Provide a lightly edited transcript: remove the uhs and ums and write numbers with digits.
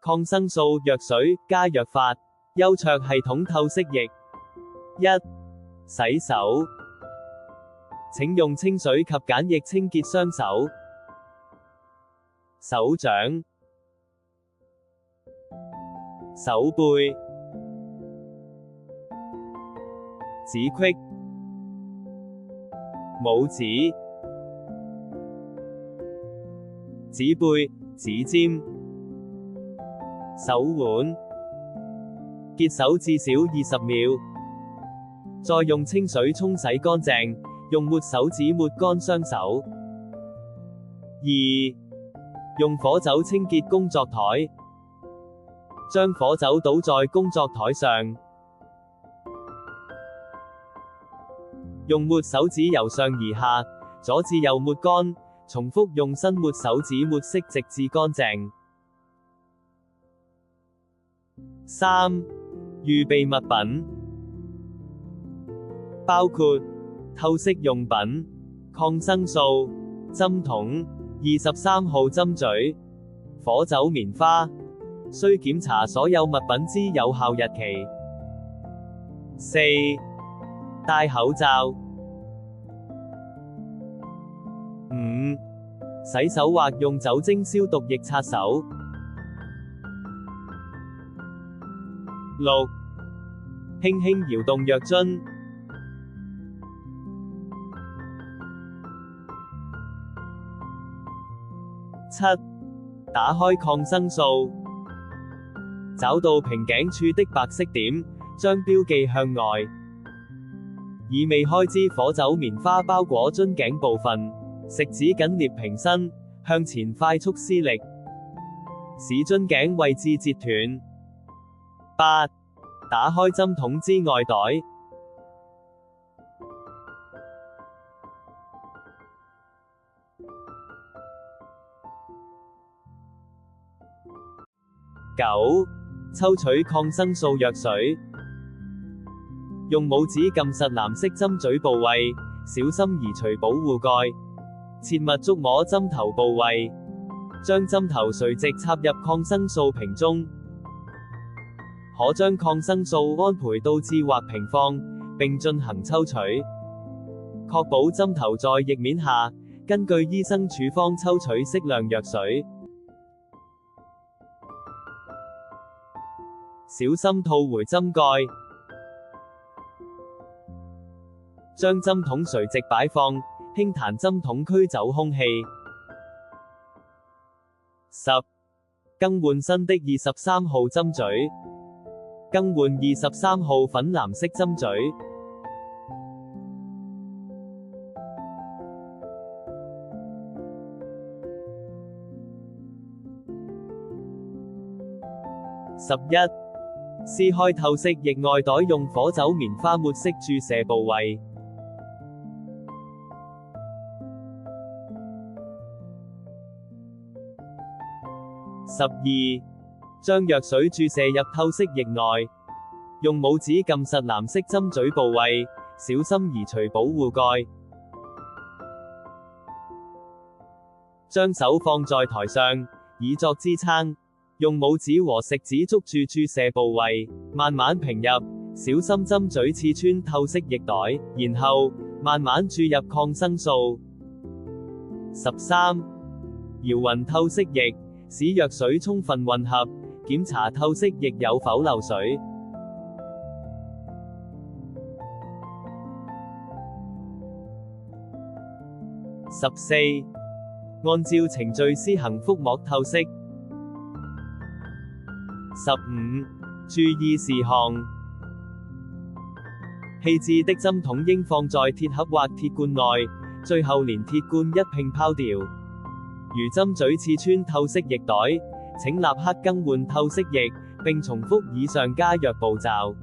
抗生素、藥水、加藥法。優卓系統透析液。1. 洗手。請用清水及鹼液清潔雙手、手掌、手背、指隙、拇指、指背、指尖、手腕，潔手至少20秒，再用清水沖洗乾淨，用抹手紙抹乾雙手。2. 用火酒清潔工作台，將火酒倒在工作台上，用抹手紙由上而下，左至右抹乾，重複用新抹手紙抹拭直至乾淨。3. 預備物品，包括透析用品、抗生素、針筒、23號針嘴、火酒棉花，需檢查所有物品之有效日期。4. 戴口罩。5. 洗手或用酒精消毒液擦手。6. 輕輕搖動藥樽。7. 打開抗生素，找到瓶頸處的白色點，將標記向外，以未開之火酒棉花包裹樽頸部分，食指緊捏瓶身，向前快速施力，使樽頸位置截斷。8. 打開針筒之外袋。9. 抽取抗生素藥水，用拇指撳實藍色針嘴部位，小心移除保護蓋，切勿觸摸針頭部位，將針頭垂直插入抗生素瓶中，可將抗生素安培到置或平放，並進行抽取，確保針頭在液面下，根據醫生處方抽取適量藥水。小心套回針蓋，將針筒垂直擺放，輕彈針筒驅走空氣。10. 更換新的23號針嘴，更換23號粉藍色針嘴。11. 撕開透析液外袋，用火酒棉花抹拭注射部位。12. 將藥水注射入透析液內，用拇指撳實藍色針嘴部位，小心移除保護蓋。將手放在台上，以作支撐。用拇指和食指捉住注射部位，慢慢平入，小心針嘴刺穿透析液袋，然後慢慢注入抗生素。13. 搖勻透析液，使藥水充分混合，檢查透析液有否漏水。14. 按照程序施行腹膜透析。15. 注意事項：棄置的針筒應放在鐵盒或鐵罐內，最後連鐵罐一併拋掉。如針嘴刺穿透析液袋，請立刻更換透析液，並重複以上加藥步驟。